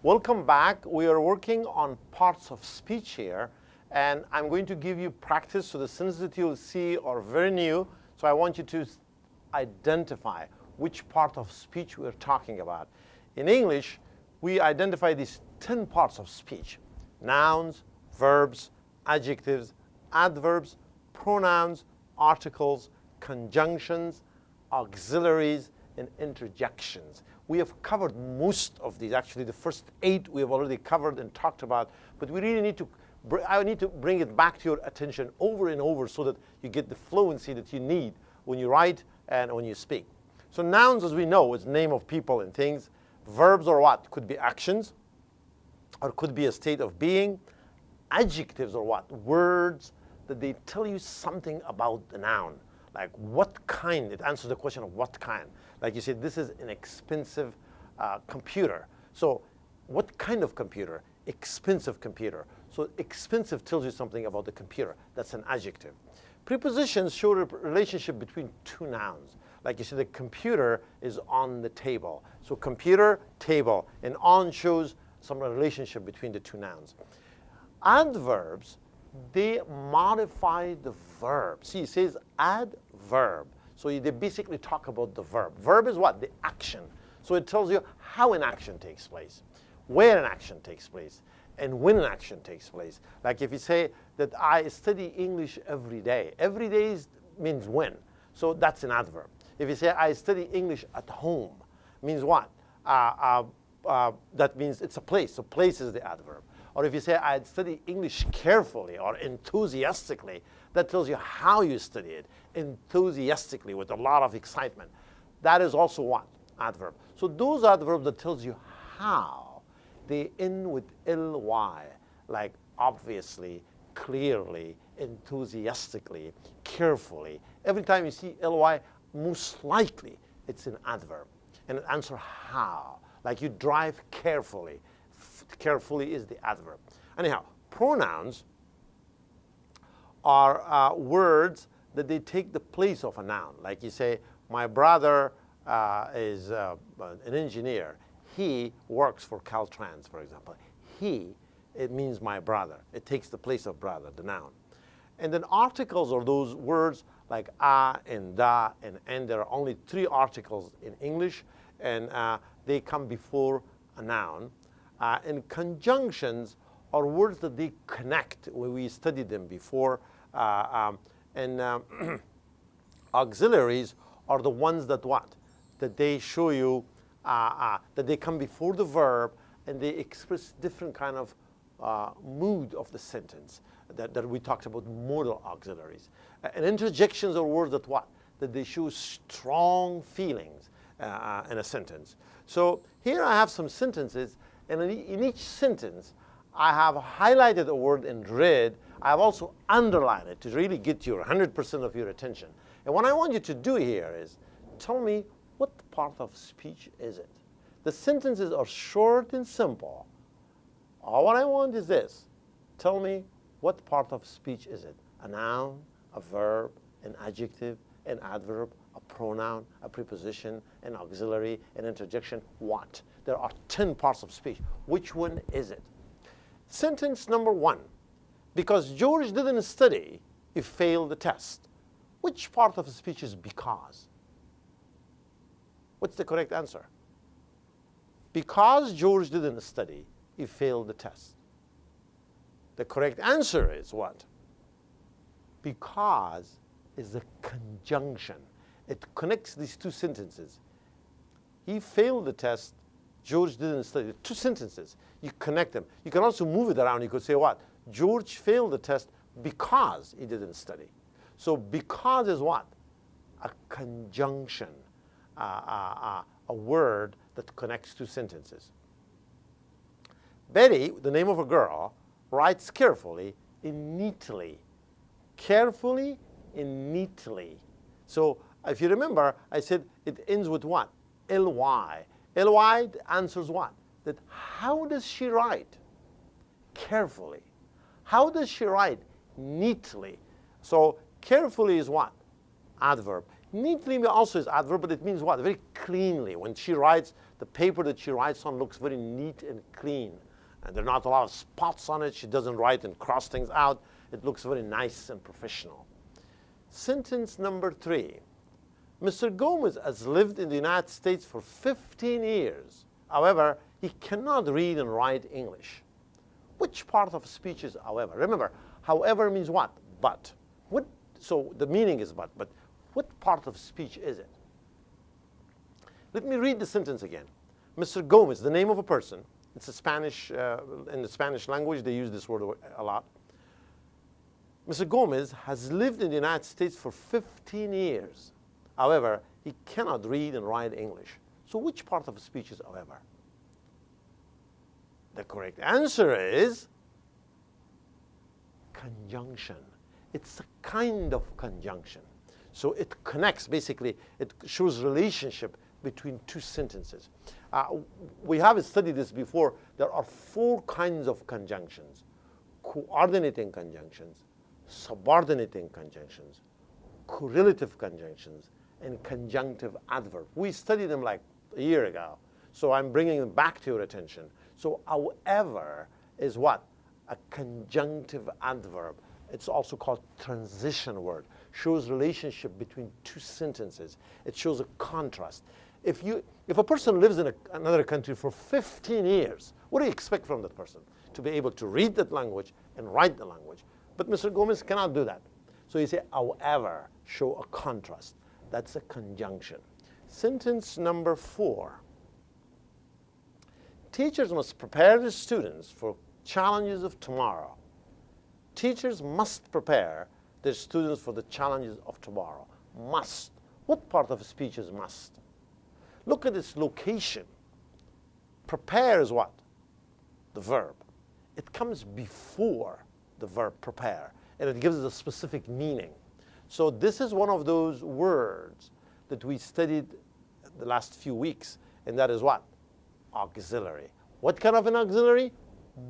Welcome back. We are working on parts of speech here, and I'm going to give you practice. So the sentences that you'll see are very new. So I want you to identify which part of speech we're talking about. In English, we identify these 10 parts of speech: nouns, verbs, adjectives, adverbs, pronouns, articles, conjunctions, auxiliaries, and interjections. We have covered most of these. Actually, the first 8 we have already covered and talked about, but we really need to, I need to bring it back to your attention over and over so that you get the fluency that you need when you write and when you speak. So nouns, as we know, is name of people and things. Verbs are what? Could be actions, or could be a state of being. Adjectives are what? Words that they tell you something about the noun. Like what kind, it answers the question of what kind. Like you said, this is an expensive computer. So what kind of computer? Expensive computer. So expensive tells you something about the computer. That's an adjective. Prepositions show a relationship between 2 nouns. Like you said, the computer is on the table. So computer, table, and on shows some relationship between the 2 nouns. Adverbs, they modify the verb. See, it says adverb. So they basically talk about the verb. Verb is what? The action. So it tells you how an action takes place, where an action takes place, and when an action takes place. Like if you say that I study English every day. Every day means when. So that's an adverb. If you say I study English at home, means what? That means it's a place. So place is the adverb. Or if you say, I study English carefully or enthusiastically, that tells you how you study it, enthusiastically, with a lot of excitement. That is also what? Adverb. So those adverbs that tells you how, they end with ly, like obviously, clearly, enthusiastically, carefully. Every time you see ly, most likely it's an adverb. And it answers how, like you drive carefully. Carefully is the adverb. Anyhow, pronouns are words that they take the place of a noun. Like you say, my brother is an engineer. He works for Caltrans, for example. He, it means my brother. It takes the place of brother, the noun. And then articles are those words like a and da and there are only 3 articles in English, and they come before a noun. And conjunctions are words that they connect. We studied them before. Auxiliaries are the ones that what? That they show you, that they come before the verb and they express different kind of mood of the sentence that we talked about, modal auxiliaries. And interjections are words that what? That they show strong feelings in a sentence. So here I have some sentences. And in each sentence, I have highlighted a word in red. I have also underlined it to really get your 100% of your attention. And what I want you to do here is tell me what part of speech is it. The sentences are short and simple. All what I want is this. Tell me what part of speech is it. A noun, a verb, an adjective, an adverb, a pronoun, a preposition, an auxiliary, an interjection, what? There are 10 parts of speech. Which one is it? Sentence number 1. Because George didn't study, he failed the test. Which part of speech is because? What's the correct answer? Because George didn't study, he failed the test. The correct answer is what? Because is a conjunction. It connects these 2 sentences. He failed the test. George didn't study. 2 sentences. You connect them. You can also move it around. You could say what? George failed the test because he didn't study. So because is what? A conjunction, a word that connects 2 sentences. Betty, the name of a girl, writes carefully and neatly. Carefully and neatly. So if you remember, I said it ends with what? ly. Ly answers what? That how does she write? Carefully. How does she write? Neatly. So carefully is what? Adverb. Neatly also is adverb, but it means what? Very cleanly. When she writes, the paper that she writes on looks very neat and clean. And there are not a lot of spots on it. She doesn't write and cross things out. It looks very nice and professional. Sentence number 3. Mr. Gomez has lived in the United States for 15 years. However, he cannot read and write English. Which part of speech is however? Remember, however means what? But. So the meaning is but what part of speech is it? Let me read the sentence again. Mr. Gomez, the name of a person. It's a Spanish, in the Spanish language, they use this word a lot. Mr. Gomez has lived in the United States for 15 years. However, he cannot read and write English. So which part of speech is however? The correct answer is conjunction. It's a kind of conjunction. So it connects, basically, it shows relationship between two sentences. We have studied this before. There are 4 kinds of conjunctions: coordinating conjunctions, subordinating conjunctions, correlative conjunctions, and conjunctive adverb. We studied them like a year ago, so I'm bringing them back to your attention. So however is what? A conjunctive adverb. It's also called transition word. Shows relationship between 2 sentences. It shows a contrast. If a person lives in another country for 15 years, what do you expect from that person? To be able to read that language and write the language. But Mr. Gomez cannot do that. So you say, however, show a contrast. That's a conjunction. Sentence number 4. Teachers must prepare the students for challenges of tomorrow. Teachers must prepare their students for the challenges of tomorrow. Must. What part of speech is must? Look at its location. Prepare is what? The verb. It comes before the verb prepare, and it gives it a specific meaning. So this is one of those words that we studied the last few weeks, and that is what? Auxiliary. What kind of an auxiliary?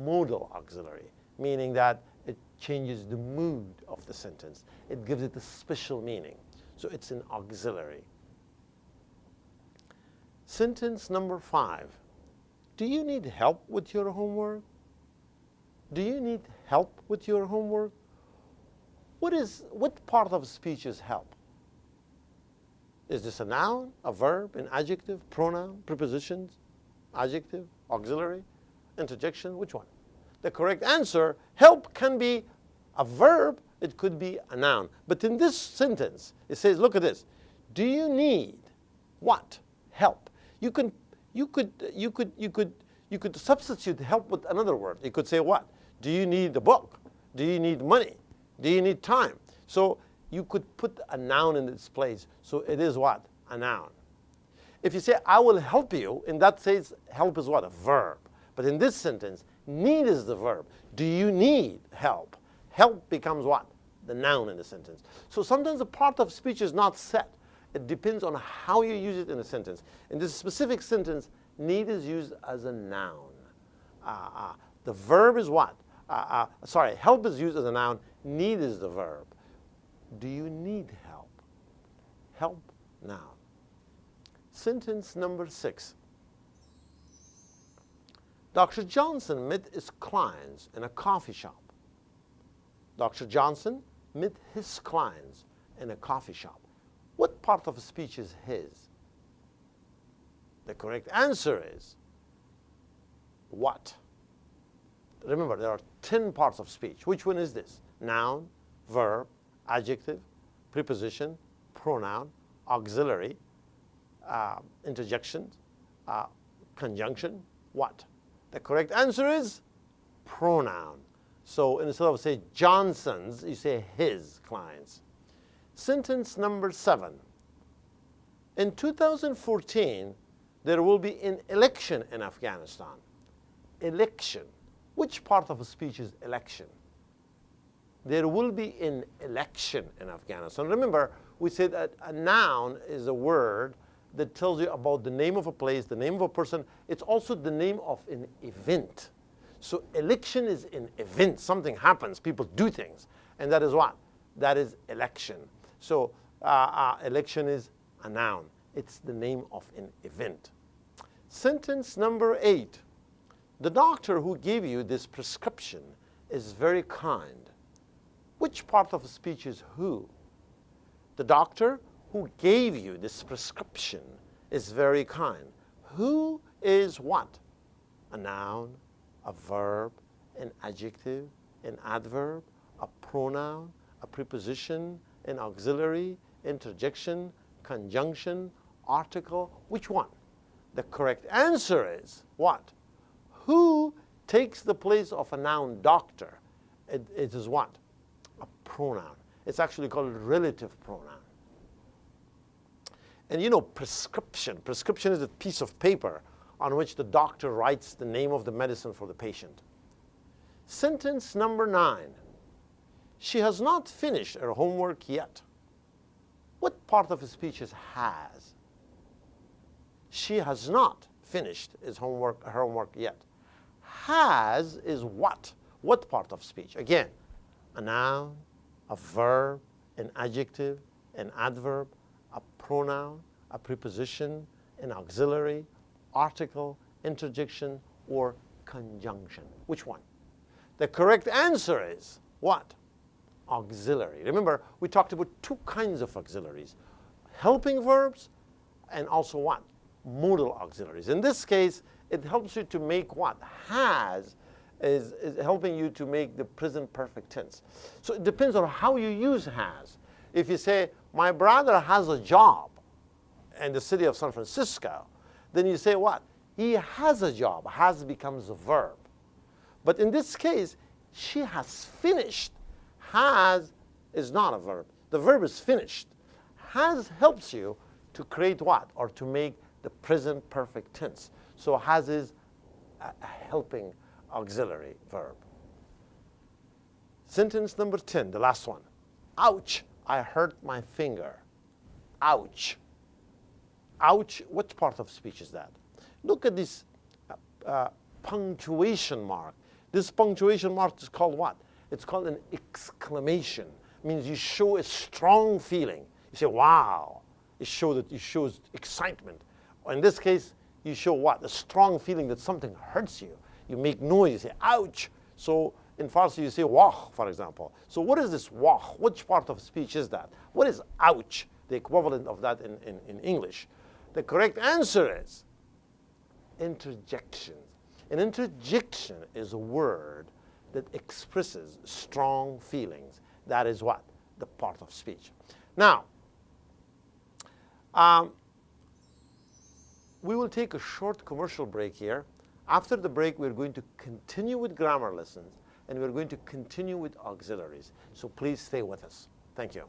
Modal auxiliary, meaning that it changes the mood of the sentence. It gives it a special meaning. So it's an auxiliary. Sentence number 5. Do you need help with your homework? Do you need help with your homework? What part of speech is help? Is this a noun, a verb, an adjective, pronoun, prepositions, adjective, auxiliary, interjection? Which one? The correct answer, help can be a verb, it could be a noun. But in this sentence, it says, look at this. Do you need what? Help. You could substitute help with another word. You could say what? Do you need a book? Do you need money? Do you need time? So you could put a noun in its place. So it is what? A noun. If you say, I will help you, in that case, help is what? A verb. But in this sentence, need is the verb. Do you need help? Help becomes what? The noun in the sentence. So sometimes the part of speech is not set. It depends on how you use it in a sentence. In this specific sentence, need is used as a noun. The verb is what? Help is used as a noun. Need is the verb. Do you need help? Help, noun. Sentence number 6. Dr. Johnson met his clients in a coffee shop. Dr. Johnson met his clients in a coffee shop. What part of speech is his? The correct answer is what? Remember, there are 10 parts of speech. Which one is this? Noun, verb, adjective, preposition, pronoun, auxiliary, interjection, conjunction, what? The correct answer is pronoun. So instead of say Johnson's, you say his clients. Sentence number 7. In 2014, there will be an election in Afghanistan. Election. Which part of a speech is election? There will be an election in Afghanistan. Remember, we said that a noun is a word that tells you about the name of a place, the name of a person. It's also the name of an event. So election is an event. Something happens. People do things. And that is what? That is election. So election is a noun. It's the name of an event. Sentence number 8. The doctor who gave you this prescription is very kind. Which part of the speech is who? The doctor who gave you this prescription is very kind. Who is what? A noun, a verb, an adjective, an adverb, a pronoun, a preposition, an auxiliary, interjection, conjunction, article. Which one? The correct answer is what? Who takes the place of a noun doctor? It is what? A pronoun. It's actually called relative pronoun. And you know, prescription. Prescription is a piece of paper on which the doctor writes the name of the medicine for the patient. Sentence number 9. She has not finished her homework yet. What part of the speech is has? She has not finished her homework yet. Has is what? What part of speech? Again, a noun, a verb, an adjective, an adverb, a pronoun, a preposition, an auxiliary, article, interjection, or conjunction. Which one? The correct answer is what? Auxiliary. Remember, we talked about 2 kinds of auxiliaries. Helping verbs and also what? Modal auxiliaries. In this case, it helps you to make what? Has is helping you to make the present perfect tense. So it depends on how you use has. If you say, my brother has a job in the city of San Francisco, then you say what? He has a job. Has becomes a verb. But in this case, she has finished. Has is not a verb. The verb is finished. Has helps you to create what? Or to make the present perfect tense. So has is a helping auxiliary verb. Sentence number 10, the last one. Ouch, I hurt my finger. Ouch. Ouch, what part of speech is that? Look at this punctuation mark. This punctuation mark is called what? It's called an exclamation. It means you show a strong feeling. You say, wow. It shows excitement. Or in this case, you show what? A strong feeling that something hurts you. You make noise, you say, ouch. So in Farsi, you say, wah, for example. So what is this wah? Which part of speech is that? What is ouch? The equivalent of that in English. The correct answer is interjection. An interjection is a word that expresses strong feelings. That is what? The part of speech. Now, we will take a short commercial break here. After the break, we're going to continue with grammar lessons, and we're going to continue with auxiliaries. So please stay with us. Thank you.